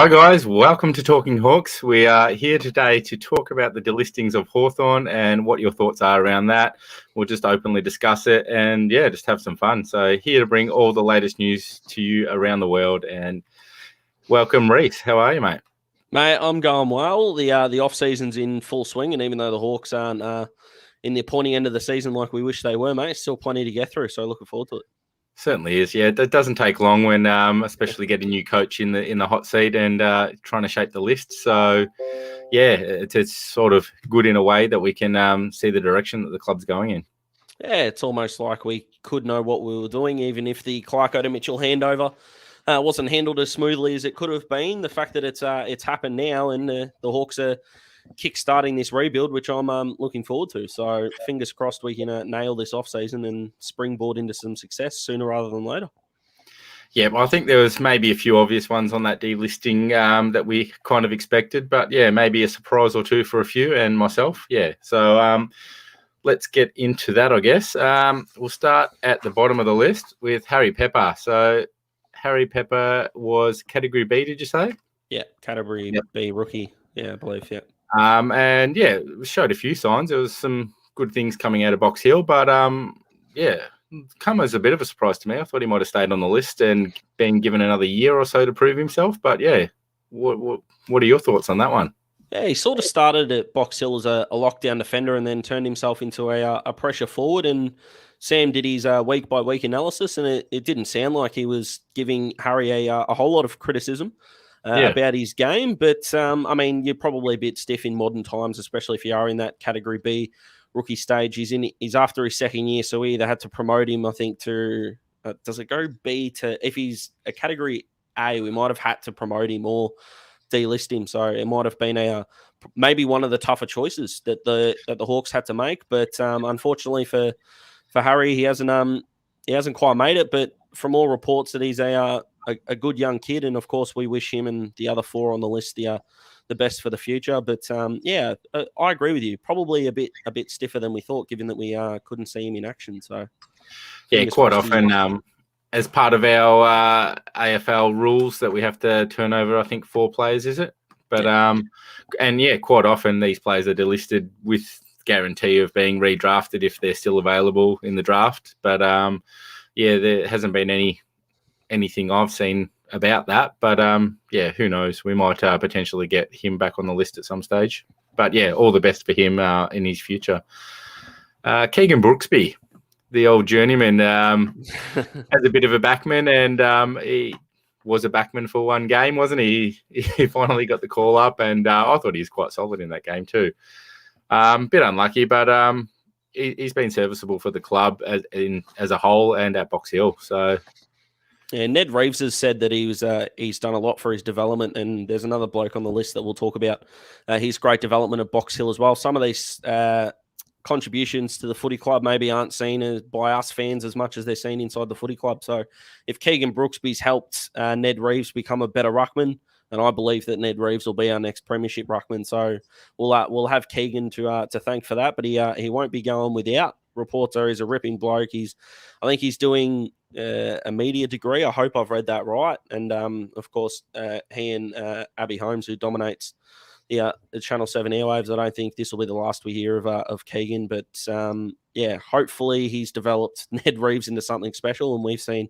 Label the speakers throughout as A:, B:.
A: Hi guys, welcome to Talking Hawks. We are here today to talk about the delistings of Hawthorn and what your thoughts are around that. We'll just openly discuss it and just have some fun. So here to bring all the latest news to you around the world, and welcome Reese. How are you, mate?
B: Mate, I'm going well. The off season's in full swing, and even though the Hawks aren't in the pointy end of the season like we wish they were, mate, still plenty to get through. So looking forward to it.
A: Certainly is. Yeah, it doesn't take long when, especially get a new coach in the hot seat and trying to shape the list. So, yeah, it's sort of good in a way that we can see the direction that the club's going in.
B: Yeah, it's almost like we could know what we were doing, even if the Clarko to Mitchell handover wasn't handled as smoothly as it could have been. The fact that it's happened now, and the Hawks are kick-starting this rebuild, which I'm looking forward to. So fingers crossed we can nail this off-season and springboard into some success sooner rather than later.
A: Yeah, well, I think there was maybe a few obvious ones on that delisting that we kind of expected, but yeah, maybe a surprise or two for a few and myself. Yeah, so let's get into that, I guess. We'll start at the bottom of the list with Harry Pepper. So Harry Pepper was Category B, did you say?
B: Yeah, Category B rookie. Yeah, I believe, yeah.
A: And yeah, showed a few signs. There was some good things coming out of Box Hill, but come as a bit of a surprise to me. I thought he might have stayed on the list and been given another year or so to prove himself. But yeah, what are your thoughts on that one?
B: Yeah, he sort of started at Box Hill as a lockdown defender and then turned himself into a pressure forward. And Sam did his week-by-week analysis, and it didn't sound like he was giving Harry a whole lot of criticism about his game. But, I mean, you're probably a bit stiff in modern times, especially if you are in that Category B rookie stage. He's after his second year, so we either had to promote him, I think, to does it go B to, if he's a Category A, we might have had to promote him or delist him. So it might have been maybe one of the tougher choices that the Hawks had to make. But unfortunately for Harry, he hasn't quite made it. But from all reports that he's a good young kid, and of course we wish him and the other four on the list the best for the future. But I agree with you. Probably a bit stiffer than we thought, given that we couldn't see him in action. So
A: yeah, quite often as part of our AFL rules that we have to turn over, I think 4 players, is it? But quite often these players are delisted with guarantee of being redrafted if they're still available in the draft. But there hasn't been anything I've seen about that. But who knows? We might potentially get him back on the list at some stage. But yeah, all the best for him in his future. Keegan Brooksby, the old journeyman, has a bit of a backman, and he was a backman for one game, wasn't he? He finally got the call up, and I thought he was quite solid in that game too. Bit unlucky, but he's been serviceable for the club as a whole and at Box Hill. So,
B: yeah, Ned Reeves has said that he's done a lot for his development, and there's another bloke on the list that we'll talk about. His great development at Box Hill as well. Some of these contributions to the footy club maybe aren't seen by us fans as much as they're seen inside the footy club. So if Keegan Brooksby's helped Ned Reeves become a better ruckman, and I believe that Ned Reeves will be our next premiership ruckman. So we'll have Keegan to thank for that, but he won't be going without. Reports are he's a ripping bloke. I think he's doing a media degree. I hope I've read that right. And of course, he and Abby Holmes, who dominates the Channel 7 airwaves. I don't think this will be the last we hear of Keegan, but hopefully he's developed Ned Reeves into something special, and we've seen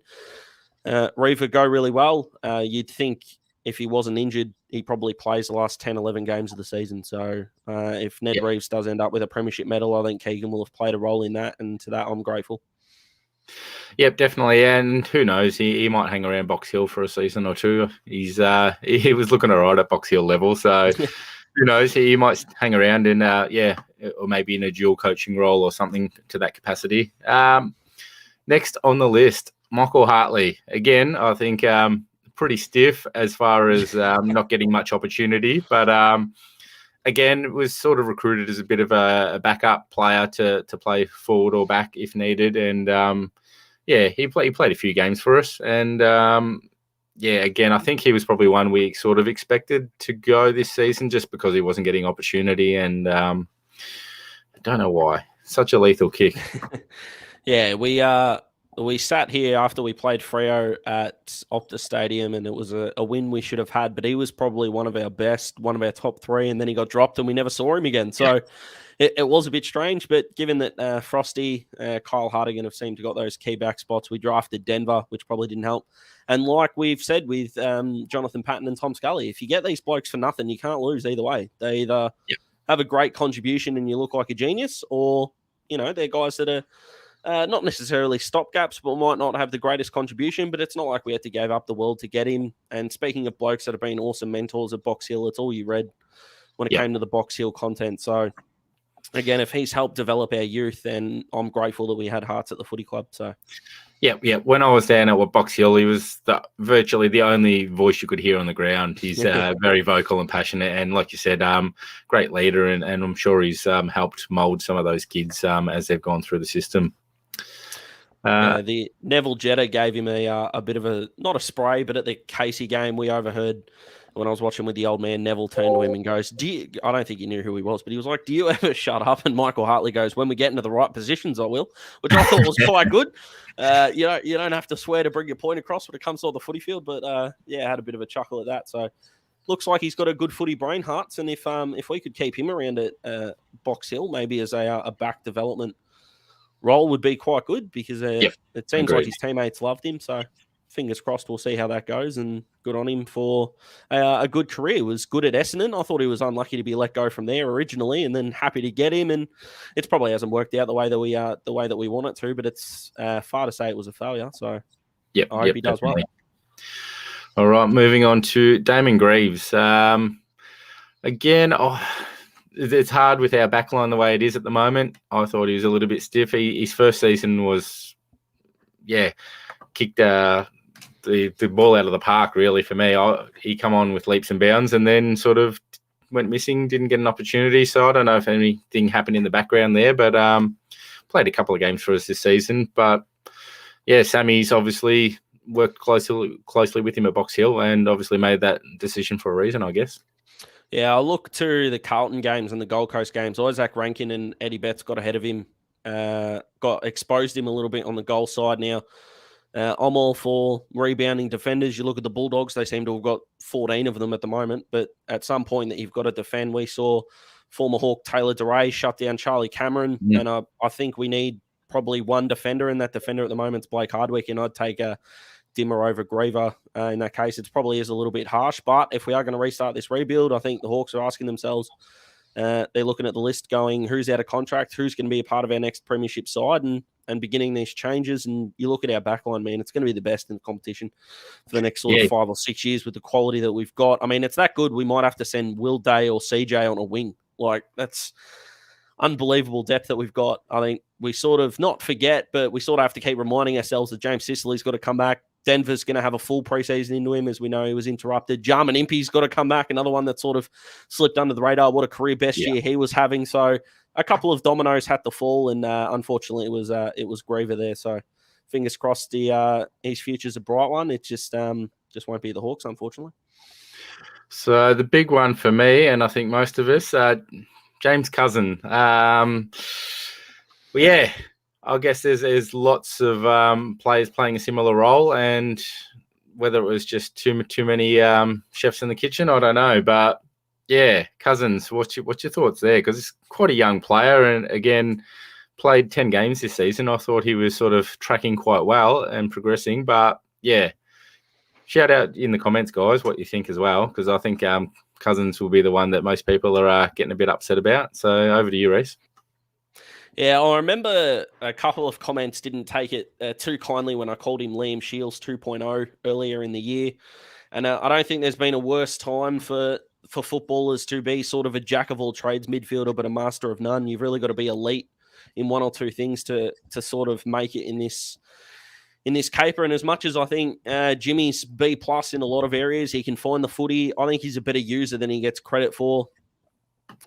B: Reever go really well. You'd think if he wasn't injured, he probably plays the last 10, 11 games of the season. So if Ned Reeves does end up with a premiership medal, I think Keegan will have played a role in that, and to that I'm grateful.
A: Yep, definitely, and who knows? He might hang around Box Hill for a season or two. He was looking all right at Box Hill level, so who knows? He might hang around in or maybe in a dual coaching role or something to that capacity. Next on the list, Michael Hartley. Again, I think pretty stiff as far as not getting much opportunity, but again, was sort of recruited as a bit of a backup player to play forward or back if needed, and he played a few games for us, and again, I think he was probably one we sort of expected to go this season just because he wasn't getting opportunity, and I don't know why. Such a lethal kick.
B: Yeah, we sat here after we played Freo at Optus Stadium, and it was a win we should have had, but he was probably one of our best, one of our top three, and then he got dropped and we never saw him again. So it was a bit strange, but given that Frosty, Kyle Hartigan have seemed to got those key back spots, we drafted Denver, which probably didn't help. And like we've said with Jonathan Patton and Tom Scully, if you get these blokes for nothing, you can't lose either way. They either have a great contribution and you look like a genius, or, they're guys that are not necessarily stopgaps, but might not have the greatest contribution, but it's not like we had to give up the world to get him. And speaking of blokes that have been awesome mentors at Box Hill, it's all you read when it came to the Box Hill content. So, again, if he's helped develop our youth, then I'm grateful that we had Hearts at the footy club. So,
A: yeah. When I was down at Box Hill, he was virtually the only voice you could hear on the ground. He's very vocal and passionate, and like you said, great leader, and I'm sure he's helped mould some of those kids as they've gone through the system.
B: The Neville Jetta gave him a bit of not a spray, but at the Casey game, we overheard when I was watching with the old man, Neville turned to him and goes, I don't think he knew who he was, but he was like, do you ever shut up? And Michael Hartley goes, when we get into the right positions, I will, which I thought was quite good. You don't have to swear to bring your point across when it comes to the footy field, but I had a bit of a chuckle at that. So looks like he's got a good footy brain, Hearts, and if we could keep him around at Box Hill, maybe as a back development role would be quite good, because it seems like his teammates loved him. So fingers crossed, we'll see how that goes, and good on him for a good career. He was good at Essendon. I thought he was unlucky to be let go from there originally, and then happy to get him. And it probably hasn't worked out the way that we want it to, but it's far to say it was a failure. So I hope he does well.
A: All right, moving on to Damon Greaves. Again, it's hard with our backline the way it is at the moment. I thought he was a little bit stiff. His first season was, kicked the ball out of the park, really, for me. He come on with leaps and bounds and then sort of went missing, didn't get an opportunity. So I don't know if anything happened in the background there, but played a couple of games for us this season. But, Sammy's obviously worked closely with him at Box Hill and obviously made that decision for a reason, I guess.
B: Yeah, I look to the Carlton games and the Gold Coast games. Isaac Rankin and Eddie Betts got ahead of him, exposed him a little bit on the goal side now. I'm all for rebounding defenders. You look at the Bulldogs, they seem to have got 14 of them at the moment, but at some point that you've got to defend. We saw former Hawk Taylor DeRay shut down Charlie Cameron, and I think we need probably one defender, and that defender at the moment is Blake Hardwick, and I'd take a Dimmer over Griever. In that case, it probably is a little bit harsh, but if we are going to restart this rebuild, I think the Hawks are asking themselves, they're looking at the list going, who's out of contract, who's going to be a part of our next premiership side, and beginning these changes. And you look at our backline, man, it's going to be the best in the competition for the next sort of 5 or 6 years with the quality that we've got. I mean, it's that good. We might have to send Will Day or CJ on a wing. Like, that's unbelievable depth that we've got. I think we sort of not forget, but we sort of have to keep reminding ourselves that James Sicily's got to come back. Denver's going to have a full preseason into him, as we know he was interrupted. Jarman Impey's got to come back, another one that sort of slipped under the radar. What a career best year he was having. So a couple of dominoes had to fall, and unfortunately it was Griever there. So fingers crossed his future's a bright one. It just won't be the Hawks, unfortunately.
A: So the big one for me, and I think most of us, James Cousin. I guess there's lots of players playing a similar role, and whether it was just too many chefs in the kitchen, I don't know. But Cousins, what's your thoughts there? Because he's quite a young player, and again, played 10 games this season. I thought he was sort of tracking quite well and progressing. But shout out in the comments, guys, what you think as well, because I think Cousins will be the one that most people are getting a bit upset about. So over to you, Reece.
B: Yeah, I remember a couple of comments didn't take it too kindly when I called him Liam Shields 2.0 earlier in the year. And I don't think there's been a worse time for footballers to be sort of a jack of all trades midfielder, but a master of none. You've really got to be elite in one or two things to sort of make it in this caper. And as much as I think Jimmy's B+ in a lot of areas, he can find the footy. I think he's a better user than he gets credit for.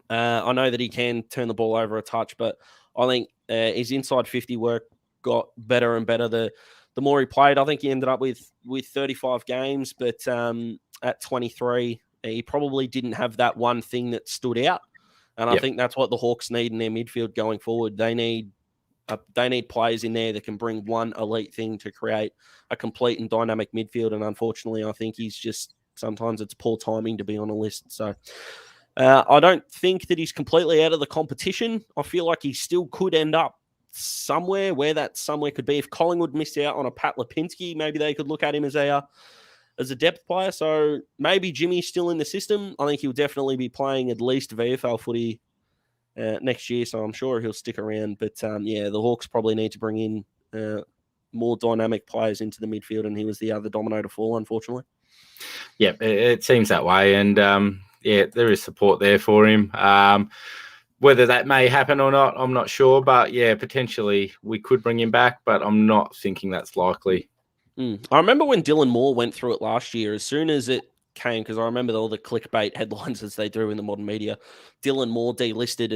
B: I know that he can turn the ball over a touch, but I think his inside 50 work got better and better the more he played. I think he ended up with 35 games, but at 23, he probably didn't have that one thing that stood out. And I think that's what the Hawks need in their midfield going forward. They need They need players in there that can bring one elite thing to create a complete and dynamic midfield. And unfortunately, I think he's just sometimes it's poor timing to be on a list. So I don't think that he's completely out of the competition. I feel like he still could end up somewhere where that somewhere could be. If Collingwood missed out on a Pat Lipinski, maybe they could look at him as a depth player. So maybe Jimmy's still in the system. I think he'll definitely be playing at least VFL footy next year, so I'm sure he'll stick around. But the Hawks probably need to bring in more dynamic players into the midfield, and he was the other domino to fall, unfortunately.
A: Yeah, it seems that way, and there is support there for him. Whether that may happen or not, I'm not sure. But yeah, potentially we could bring him back, but I'm not thinking that's likely.
B: I remember when Dylan Moore went through it last year, as soon as it came, because I remember all the clickbait headlines as they do in the modern media, Dylan Moore delisted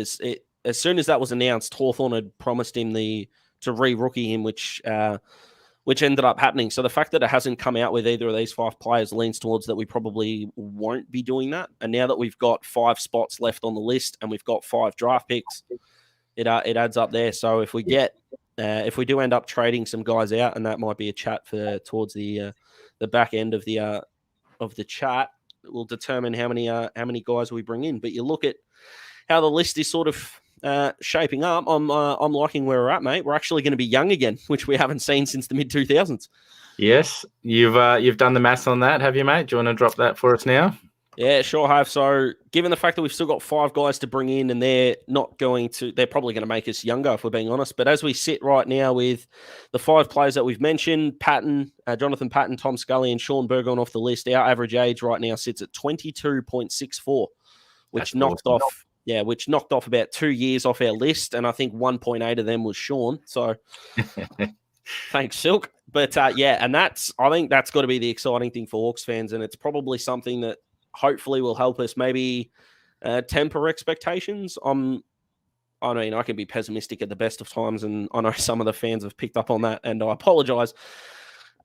B: as soon as that was announced. Hawthorn had promised him to re-rookie him, which ended up happening. So the fact that it hasn't come out with either of these 5 players leans towards that we probably won't be doing that. And now that we've got 5 spots left on the list and we've got 5 draft picks, it adds up there. So if we do end up trading some guys out, and that might be a chat towards the back end of the chat, will determine how many guys we bring in. But you look at how the list is sort of shaping up. I'm liking where we're at, mate. We're actually going to be young again, which we haven't seen since the mid 2000s.
A: Yes, you've done the maths on that, have you, mate? Do you want to drop that for us now?
B: Yeah, sure have. So given the fact that we've still got 5 guys to bring in, and they're probably going to make us younger if we're being honest. But as we sit right now with the 5 players that we've mentioned, Jonathan Patton, Tom Scully, and Sean Burgoyne off the list, our average age right now sits at 22.64, which knocked off about 2 years off our list. And I think 1.8 of them was Sean. So thanks, Silk. But I think that's got to be the exciting thing for Hawks fans. And it's probably something that hopefully will help us maybe temper expectations. I can be pessimistic at the best of times, and I know some of the fans have picked up on that, and I apologize.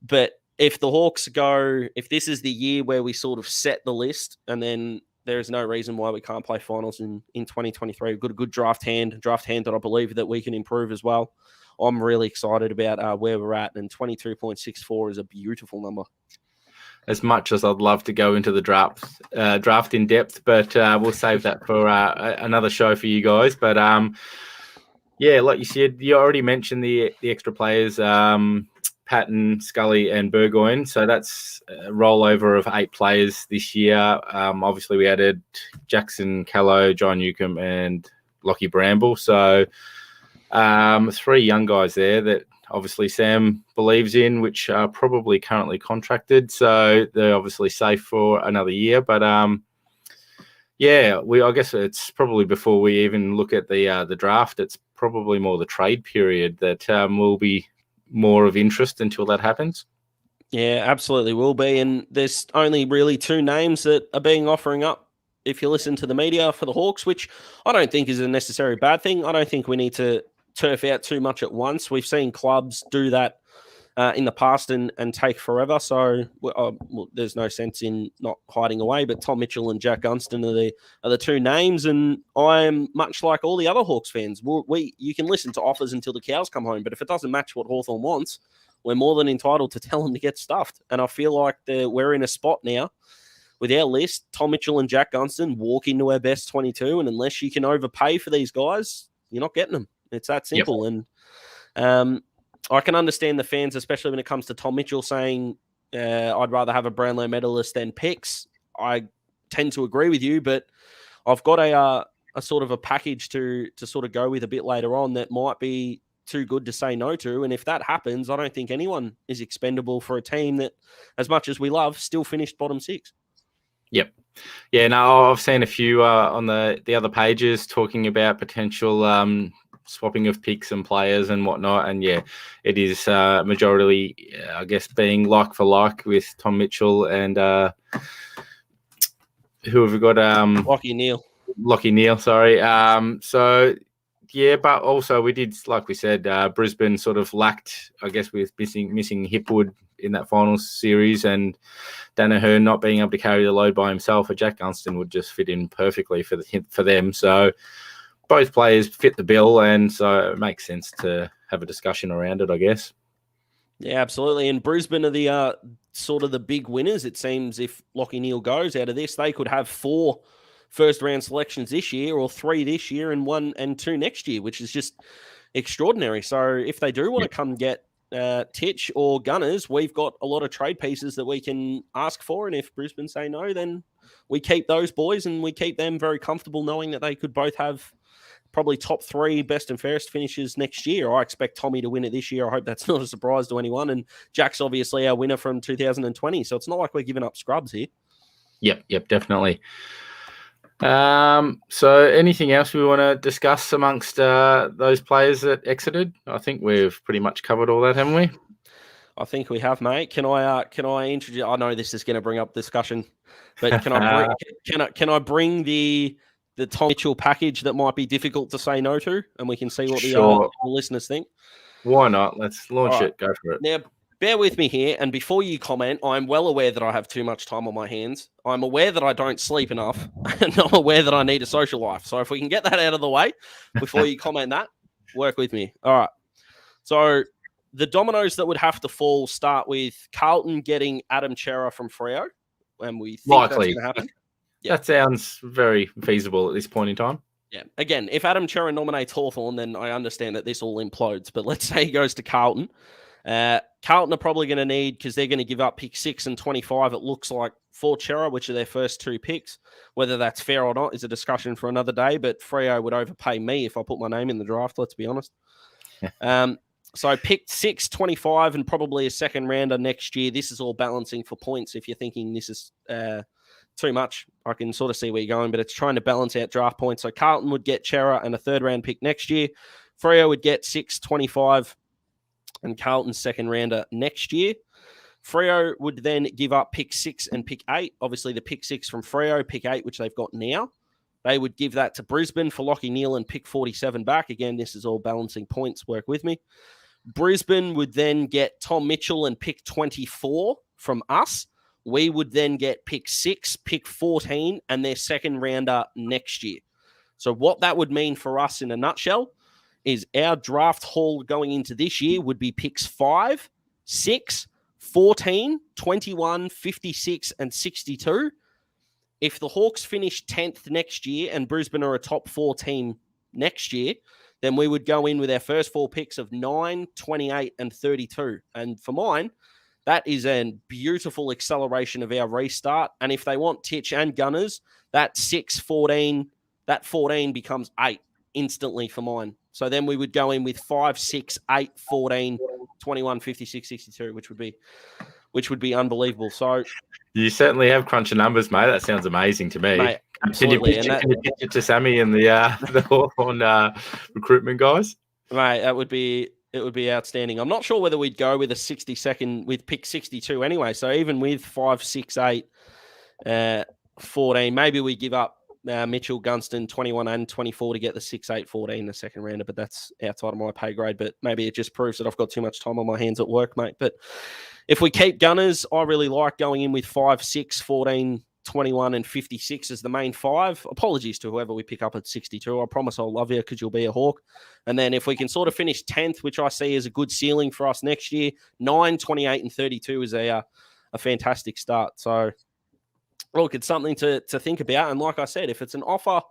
B: But if the Hawks if this is the year where we sort of set the list, and then there is no reason why we can't play finals in 2023. We've got a good draft hand that I believe that we can improve as well. I'm really excited about where we're at, and 22.64 is a beautiful number.
A: As much as I'd love to go into the draft in depth, but we'll save that for another show for you guys. But like you said, you already mentioned the extra players, Patton, Scully, and Burgoyne. So that's a rollover of 8 players this year. Obviously, we added Jackson Callow, John Newcomb, and Lockie Bramble. So 3 young guys there that obviously Sam believes in, which are probably currently contracted. So they're obviously safe for another year. But I guess it's probably before we even look at the draft, it's probably more the trade period that will be more of interest until that happens.
B: Yeah, absolutely will be. And there's only really 2 names that are being offering up if you listen to the media for the Hawks, which I don't think is a necessary bad thing. I don't think we need to turf out too much at once. We've seen clubs do that in the past and take forever. So there's no sense in not hiding away. But Tom Mitchell and Jack Gunston are the 2 names, and I'm much like all the other Hawks fans. You can listen to offers until the cows come home, but if it doesn't match what Hawthorn wants, we're more than entitled to tell them to get stuffed. And I feel like we're in a spot now with our list. Tom Mitchell and Jack Gunston walk into our best 22, and unless you can overpay for these guys, you're not getting them. It's that simple. Yep. And I can understand the fans, especially when it comes to Tom Mitchell, saying I'd rather have a Brownlow medalist than picks. I tend to agree with you, but I've got a sort of a package to sort of go with a bit later on that might be too good to say no to. And if that happens, I don't think anyone is expendable for a team that, as much as we love, still finished bottom 6.
A: Yep. Yeah, no, I've seen a few on the other pages talking about potential swapping of picks and players and whatnot. And yeah, it is majority, I guess, being like for like with Tom Mitchell and who have we got?
B: Lockie
A: Neal, sorry. So yeah, but also we did, like we said, Brisbane sort of lacked, I guess, with missing Hipwood in that finals series, and Danaher not being able to carry the load by himself. A Jack Gunston would just fit in perfectly for them. So both players fit the bill, and so it makes sense to have a discussion around it, I guess.
B: Yeah, absolutely. And Brisbane are the sort of the big winners. It seems if Lachie Neale goes out of this, they could have 4 first-round selections this year, or 3 this year, and 1 and 2 next year, which is just extraordinary. So if they do want to come get Titch or Gunners, we've got a lot of trade pieces that we can ask for. And if Brisbane say no, then we keep those boys and we keep them very comfortable knowing that they could both have probably top 3 best and fairest finishes next year. I expect Tommy to win it this year. I hope that's not a surprise to anyone. And Jack's obviously our winner from 2020. So it's not like we're giving up scrubs here.
A: Yep, definitely. So anything else we want to discuss amongst those players that exited? I think we've pretty much covered all that, haven't we?
B: I think we have, mate. Can I introduce? I know this is going to bring up discussion, but can I bring the Tom Mitchell package that might be difficult to say no to, and we can see what the listeners think?
A: Why not? Let's launch it. Go for it.
B: Now, bear with me here, and before you comment, I'm well aware that I have too much time on my hands. I'm aware that I don't sleep enough, and I'm aware that I need a social life. So if we can get that out of the way before you comment that, work with me. All right. So the dominoes that would have to fall start with Carlton getting Adam Chera from Freo, and we think
A: likely
B: that's going to happen.
A: Yeah. That sounds very feasible at this point in time.
B: Yeah. Again, if Adam Chera nominates Hawthorn, then I understand that this all implodes. But let's say he goes to Carlton. Carlton are probably going to need, because they're going to give up pick 6 and 25, it looks like, for Chera, which are their first 2 picks. Whether that's fair or not is a discussion for another day, but Freo would overpay me if I put my name in the draft, let's be honest. So I picked 6, 25, and probably a second rounder next year. This is all balancing for points. If you're thinking this is too much, I can sort of see where you're going, but it's trying to balance out draft points. So Carlton would get Chera and a third round pick next year. Freo would get 6, 25, and Carlton's second rounder next year. Freo would then give up pick 6 and pick 8. Obviously, the pick 6 from Freo, pick 8, which they've got now. They would give that to Brisbane for Lachie Neale and pick 47 back. Again, this is all balancing points. Work with me. Brisbane would then get Tom Mitchell and pick 24 from us. We would then get pick 6, pick 14, and their second rounder next year. So what that would mean for us in a nutshell is our draft haul going into this year would be picks 5, 6, 14, 21, 56, and 62. If the Hawks finish 10th next year and Brisbane are a top 4 team next year, then we would go in with our first 4 picks of 9, 28, and 32. And for mine, that is a beautiful acceleration of our restart. And if they want Titch and Gunners, that 6, 14, that 14 becomes 8 instantly for mine. So then we would go in with 5, 6, 8, 14, 21, 56, 62, which would be unbelievable. So
A: you certainly have crunched numbers, mate. That sounds amazing to me.
B: Mate, absolutely.
A: Can you pitch it to Sammy and the Hawthorn recruitment guys?
B: Mate, it would be outstanding. I'm not sure whether we'd go with a 62nd with pick 62 anyway. So even with 5, 6, 8, 14, maybe we give up Mitchell, Gunston, 21 and 24 to get the 6, 8, 14 the second rounder, but that's outside of my pay grade. But maybe it just proves that I've got too much time on my hands at work, mate. But if we keep Gunners, I really like going in with 5, 6, 14, 21, and 56 as the main 5. Apologies to whoever we pick up at 62. I promise I'll love you because you'll be a Hawk. And then if we can sort of finish 10th, which I see as a good ceiling for us next year, 9, 28, and 32 is a fantastic start. So look, it's something to think about. And like I said, if it's an offer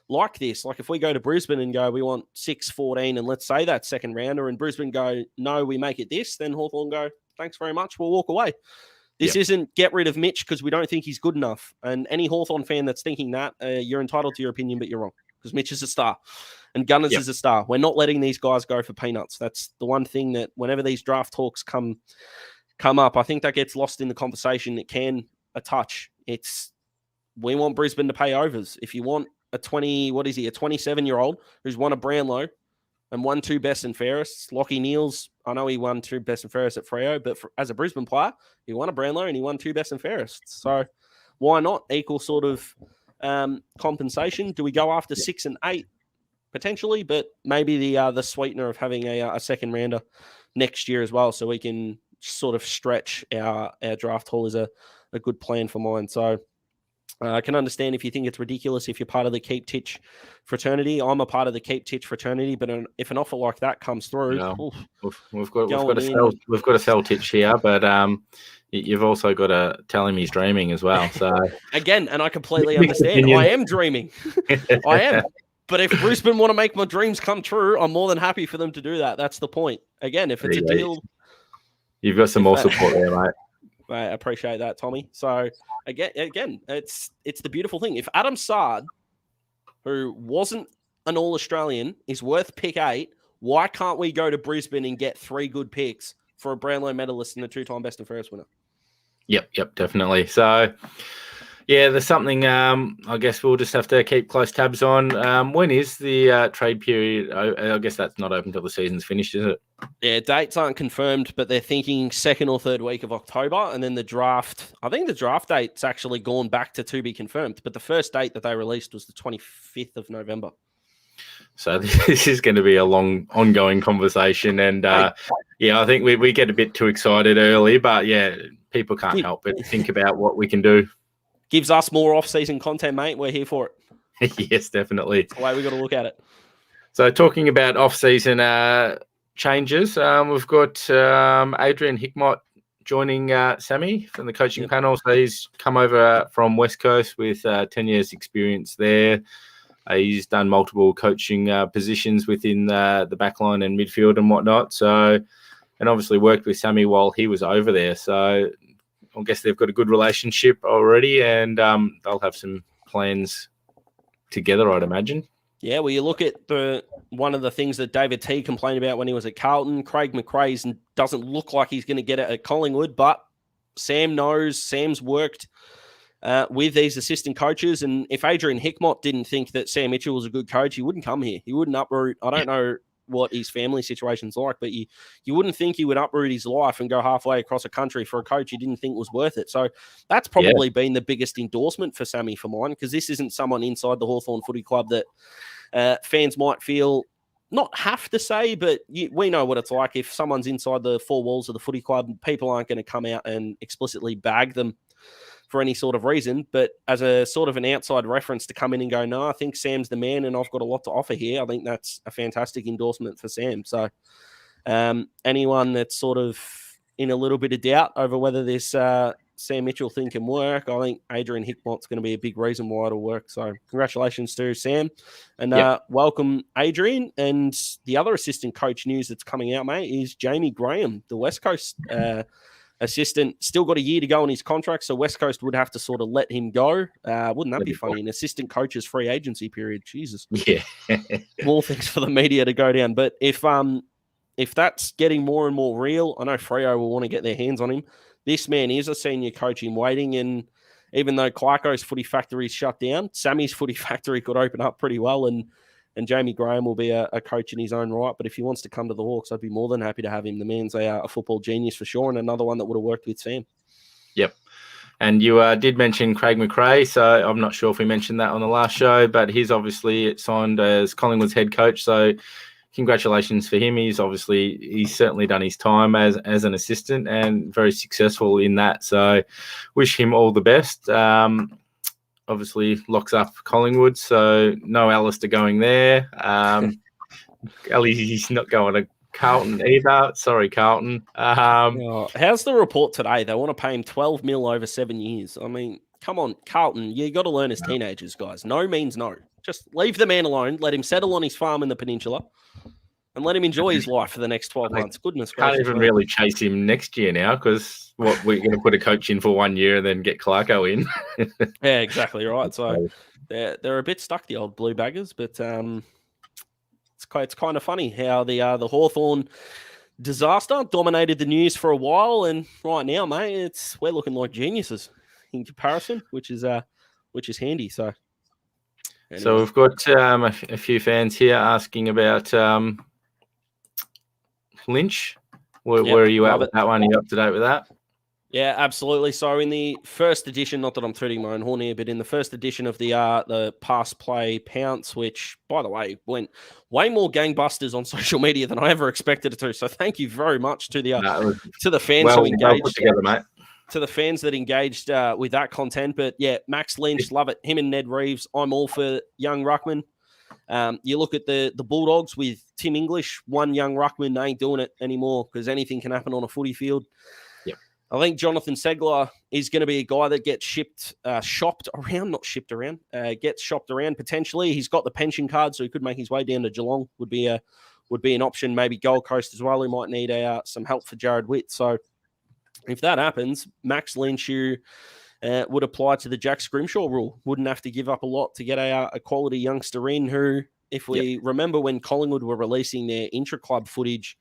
B: like this, like if we go to Brisbane and go, we want 6, 14, and let's say that second rounder, and Brisbane go, no, we make it this, then Hawthorn go, thanks very much, we'll walk away. This isn't get rid of Mitch because we don't think he's good enough. And any Hawthorn fan that's thinking that, you're entitled to your opinion, but you're wrong because Mitch is a star and Gunners is a star. We're not letting these guys go for peanuts. That's the one thing that whenever these draft talks come up, I think that gets lost in the conversation. It can a touch. We want Brisbane to pay overs. If you want a 27-year-old who's won a Brownlow and won 2 best and fairest. Lachie Neale's, I know he won 2 best and fairest at Freo, but as a Brisbane player, he won a Brownlow and he won 2 best and fairest. So why not equal sort of compensation? Do we go after 6 and 8 potentially? But maybe the sweetener of having a second rounder next year as well, so we can sort of stretch our draft haul is a good plan for mine. So I can understand if you think it's ridiculous if you're part of the Keep Titch fraternity. I'm a part of the Keep Titch fraternity, but if an offer like that comes through,
A: we've got to sell Titch here, but you've also got to tell him he's dreaming as well. So
B: again, and I completely understand. I am dreaming. I am. But if Brisbane want to make my dreams come true, I'm more than happy for them to do that. That's the point. Again, if it's a deal,
A: you've got some more support there, mate.
B: I appreciate that, Tommy. So again, it's the beautiful thing. If Adam Sard, who wasn't an All-Australian, is worth pick 8, why can't we go to Brisbane and get 3 good picks for a Brownlow medalist and a 2-time best and fairest winner?
A: Yep, definitely. So, yeah, there's something I guess we'll just have to keep close tabs on. When is the trade period? I guess that's not open until the season's finished, is it?
B: Yeah, dates aren't confirmed, but they're thinking second or third week of October. And then the draft, I think the draft date's actually gone back to be confirmed. But the first date that they released was the 25th of November.
A: So this is going to be a long, ongoing conversation. And, yeah, I think we get a bit too excited early. But, yeah, people can't help but think about what we can do.
B: Gives us more off-season content, mate. We're here for
A: it. Yes, definitely.
B: That's the way we got to look at it.
A: So talking about off-season changes, we've got Adrian Hickmott joining Sammy from the coaching panel. So he's come over from West Coast with 10 years experience there. He's done multiple coaching positions within the backline and midfield and whatnot. So, and obviously worked with Sammy while he was over there. So I guess they've got a good relationship already, and they'll have some plans together, I'd imagine.
B: Yeah, well, you look at one of the things that David T complained about when he was at Carlton. Craig McRae doesn't look like he's going to get it at Collingwood, but Sam knows. Sam's worked with these assistant coaches, and if Adrian Hickmott didn't think that Sam Mitchell was a good coach, he wouldn't come here. He wouldn't uproot. I don't know what his family situation's like, but you wouldn't think he would uproot his life and go halfway across a country for a coach he didn't think was worth it. So that's probably been the biggest endorsement for Sammy for mine, because this isn't someone inside the Hawthorn Footy Club that fans might feel not have to say, but we know what it's like. If someone's inside the 4 walls of the footy club, people aren't going to come out and explicitly bag them for any sort of reason, but as a sort of an outside reference to come in and go, no, I think Sam's the man and I've got a lot to offer here. I think that's a fantastic endorsement for Sam. So anyone that's sort of in a little bit of doubt over whether this Sam Mitchell thing can work, I think Adrian Hickmott's going to be a big reason why it'll work. So congratulations to Sam and welcome Adrian. And the other assistant coach news that's coming out, mate, is Jamie Graham, the West Coast assistant, still got a year to go on his contract, so West Coast would have to sort of let him go. Wouldn't that be funny? An assistant coach's free agency period. Jesus.
A: Yeah.
B: More things for the media to go down. But if that's getting more and more real, I know Freo will want to get their hands on him. This man is a senior coach in waiting, and even though Clarko's footy factory is shut down, Sammy's footy factory could open up pretty well, and Jamie Graham will be a coach in his own right. But if he wants to come to the Hawks, I'd be more than happy to have him. The man's a football genius for sure, and another one that would have worked with Sam.
A: Yep. And you did mention Craig McRae, so I'm not sure if we mentioned that on the last show, but he's obviously signed as Collingwood's head coach. So congratulations for him. He's certainly done his time as an assistant and very successful in that. So wish him all the best. Obviously locks up Collingwood, so no Alistair going there. He's not going to Carlton either. Sorry, Carlton.
B: How's the report today? They want to pay him 12 mil over 7 years. I mean, come on, Carlton, you got to learn as teenagers, guys. No means no. Just leave the man alone. Let him settle on his farm in the peninsula and let him enjoy his life for the next 12 months. Goodness gracious.
A: Can't even really chase him next year now, because we're going to put a coach in for 1 year and then get Clarko in.
B: Yeah, exactly right. So they're a bit stuck, the old Blue Baggers, but it's kind of funny how the Hawthorn disaster dominated the news for a while, and right now, mate, we're looking like geniuses in comparison, which is handy. So anyway.
A: So we've got a few fans here asking about Lynch. Where are you at with that one? Are you up to date with that?
B: Yeah, absolutely. So in the first edition, not that I'm tooting my own horn here, but in the first edition of the Pass Play Pounce, which, by the way, went way more gangbusters on social media than I ever expected it to. So thank you very much to the fans who engaged.
A: Well put together, mate.
B: to the fans that engaged with that content. But yeah, Max Lynch, love it. Him and Ned Reeves. I'm all for young ruckman. You look at the Bulldogs with Tim English, one young ruckman, they ain't doing it anymore because anything can happen on a footy field.
A: Yep.
B: I think Jonathan Segler is going to be a guy that gets gets shopped around potentially. He's got the pension card, so he could make his way down to Geelong. Would be an option. Maybe Gold Coast as well. He might need some help for Jared Witt. So if that happens, Max Lynch would apply to the Jack Scrimshaw rule. Wouldn't have to give up a lot to get a quality youngster in who, if we remember when Collingwood were releasing their intra-club footage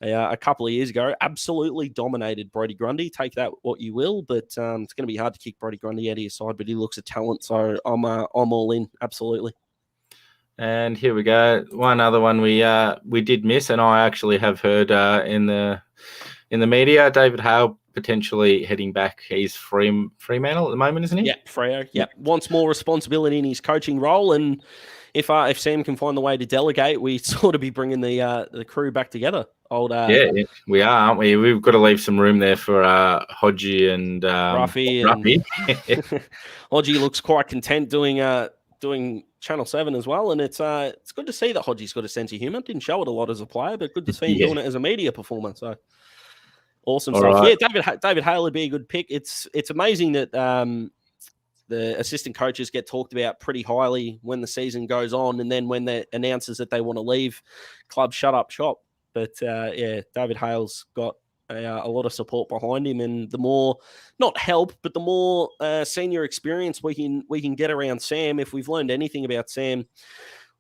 B: a couple of years ago, absolutely dominated Brodie Grundy. Take that what you will, but it's going to be hard to kick Brodie Grundy out of your side, but he looks a talent, so I'm all in, absolutely.
A: And here we go. One other one we did miss, and I actually have heard in the media, David Hale potentially heading back. He's Fremantle at the moment, isn't he?
B: Yeah, Freo. Yeah, wants more responsibility in his coaching role, and if Sam can find the way to delegate, we sort of be bringing the crew back together.
A: Yeah, we are, aren't we? We've got to leave some room there for Hodgie and
B: Ruffy. Hodgie looks quite content doing Channel 7 as well, and it's good to see that Hodgie's got a sense of humour. Didn't show it a lot as a player, but good to see him doing it as a media performer. So awesome stuff. Right. Yeah, David Hale would be a good pick. It's amazing that the assistant coaches get talked about pretty highly when the season goes on, and then when they announces that they want to leave, clubs shut up shop. But David Hale's got a lot of support behind him, and the more, not help, but the more senior experience we can get around Sam. If we've learned anything about Sam,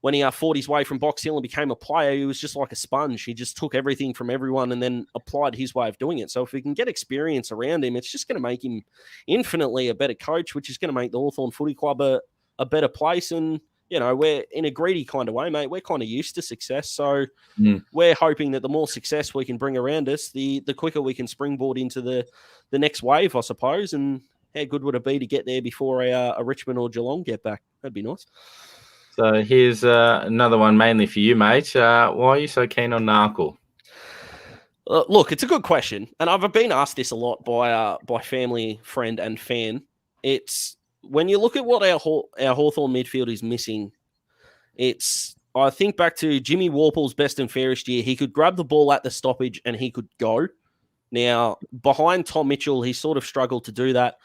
B: when he fought his way from Box Hill and became a player, he was just like a sponge. He just took everything from everyone and then applied his way of doing it. So if we can get experience around him, it's just going to make him infinitely a better coach, which is going to make the Hawthorn Footy Club a better place. And we're in a greedy kind of way, mate. We're kind of used to success. So we're hoping that the more success we can bring around us, the quicker we can springboard into the next wave, I suppose. And how good would it be to get there before a Richmond or Geelong get back? That'd be nice.
A: So here's another one mainly for you, mate. Why are you so keen on Narkle?
B: Look, it's a good question. And I've been asked this a lot by family, friend, and fan. It's when you look at what our Hawthorn midfield is missing, I think back to Jimmy Warple's best and fairest year. He could grab the ball at the stoppage and he could go. Now, behind Tom Mitchell, he sort of struggled to do that.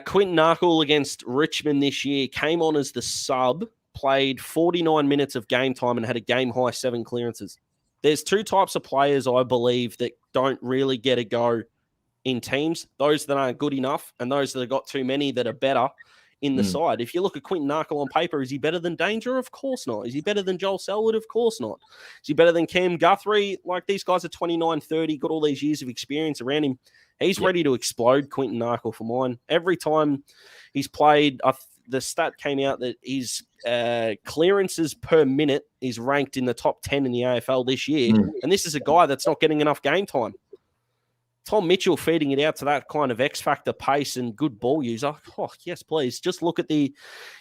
B: Quinton Narkle against Richmond this year came on as the sub, played 49 minutes of game time and had a game-high 7 clearances. There's two types of players, I believe, that don't really get a go in teams, those that aren't good enough and those that have got too many that are better in the side. If you look at Quinton Narkle on paper, is he better than Danger? Of course not. Is he better than Joel Selwood? Of course not. Is he better than Cam Guthrie? Like, these guys are 29, 30, got all these years of experience around him. He's ready to explode, Quinton Narkle, for mine. Every time he's played, the stat came out that his clearances per minute is ranked in the top 10 in the AFL this year. And this is a guy that's not getting enough game time. Tom Mitchell feeding it out to that kind of X-factor pace and good ball user. Oh, yes, please. Just look at the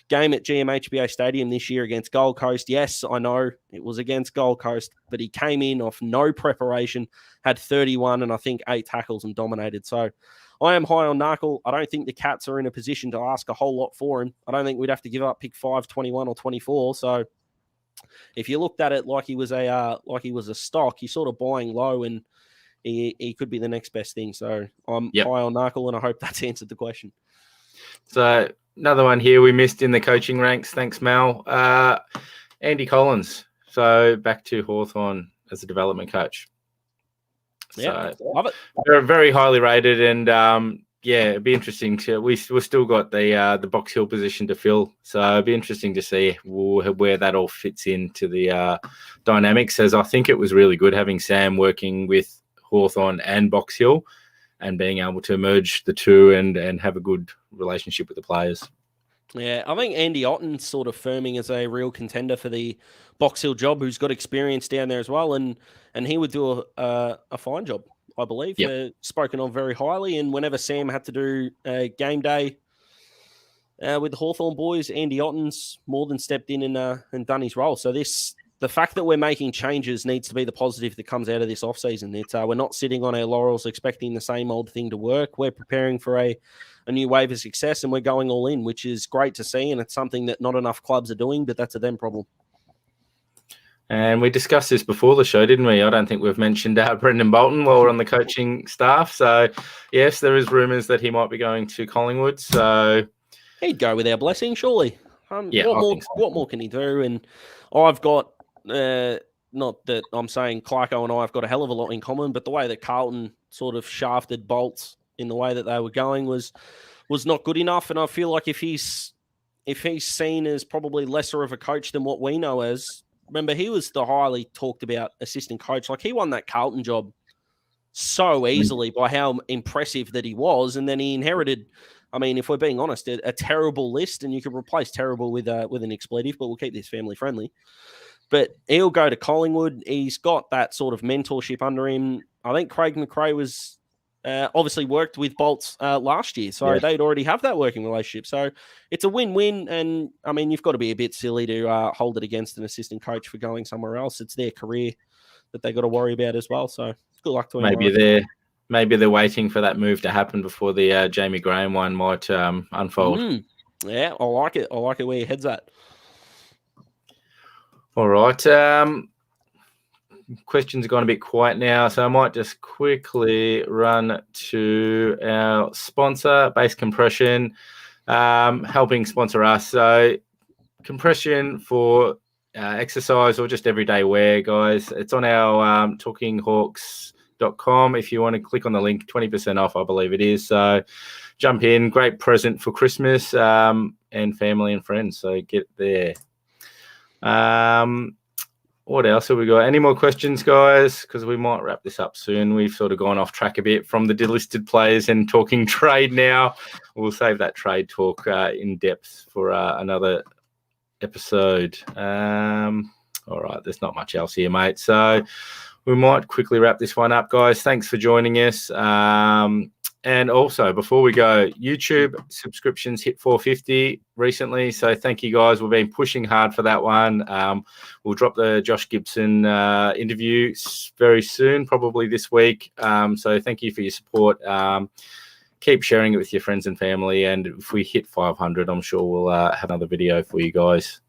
B: game at GMHBA Stadium this year against Gold Coast. Yes, I know it was against Gold Coast, but he came in off no preparation, had 31 and I think 8 tackles and dominated. So I am high on Narkle. I don't think the Cats are in a position to ask a whole lot for him. I don't think we'd have to give up pick 5, 21 or 24. So if you looked at it like he was a stock, you're sort of buying low and he could be the next best thing. So I'm high on Narkle, and I hope that's answered the question. So
A: another one here we missed in the coaching ranks. Thanks, Mel. Andy Collins. So back to Hawthorn as a development coach.
B: Yeah, love it.
A: Very, very highly rated, and it'd be interesting to. We've still got the Box Hill position to fill, so it'd be interesting to see where that all fits into the dynamics. As I think it was really good having Sam working with Hawthorn and Box Hill and being able to merge the two and have a good relationship with the players.
B: Yeah, I think Andy Otten's sort of firming as a real contender for the Box Hill job, who's got experience down there as well, and he would do a fine job, I believe. Yep. Spoken of very highly, and whenever Sam had to do game day with the Hawthorn boys, Andy Otten's more than stepped in and done his role. So this the fact that we're making changes needs to be the positive that comes out of this offseason. We're not sitting on our laurels expecting the same old thing to work. We're preparing for a new wave of success, and we're going all in, which is great to see, and it's something that not enough clubs are doing, but that's a them problem.
A: And we discussed this before the show, didn't we? I don't think we've mentioned Brendan Bolton while we're on the coaching staff. So, yes, there is rumours that he might be going to Collingwood. So
B: he'd go with our blessing, surely.
A: Yeah,
B: what more can he do? And I've got, not that I'm saying Clarko and I have got a hell of a lot in common, but the way that Carlton sort of shafted Bolts in the way that they were going was not good enough. And I feel like if he's seen as probably lesser of a coach than what we know as, remember, he was the highly talked about assistant coach. Like, he won that Carlton job so easily by how impressive that he was. And then he inherited, I mean, if we're being honest, a terrible list, and you can replace terrible with an expletive, but we'll keep this family friendly. But he'll go to Collingwood. He's got that sort of mentorship under him. I think Craig McRae was obviously worked with Bolts last year, so they'd already have that working relationship. So it's a win-win, and I mean, you've got to be a bit silly to hold it against an assistant coach for going somewhere else. It's their career that they got to worry about as well. So good luck to him.
A: Maybe they're waiting for that move to happen before the Jamie Graham one might unfold.
B: Yeah, I like it. I like it where your head's at.
A: All right. Questions have gone a bit quiet now, so I might just quickly run to our sponsor, Base Compression, helping sponsor us. So compression for exercise or just everyday wear, guys. It's on our talkinghawks.com. If you want to click on the link, 20% off, I believe it is. So jump in. Great present for Christmas and family and friends. So get there. What else have we got? Any more questions, guys? Because we might wrap this up soon. We've sort of gone off track a bit from the delisted players and talking trade now. We'll save that trade talk in depth for another episode. All right, there's not much else here, mate. So we might quickly wrap this one up, guys. Thanks for joining us. And also, before we go, YouTube subscriptions hit 450 recently. So thank you, guys. We've been pushing hard for that one. We'll drop the Josh Gibson interview very soon, probably this week. So thank you for your support. Keep sharing it with your friends and family. And if we hit 500, I'm sure we'll have another video for you guys.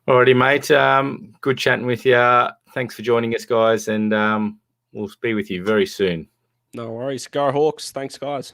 A: Alrighty, mate. Good chatting with you. Thanks for joining us, guys. And we'll be with you very soon.
B: No worries. Go Hawks. Thanks, guys.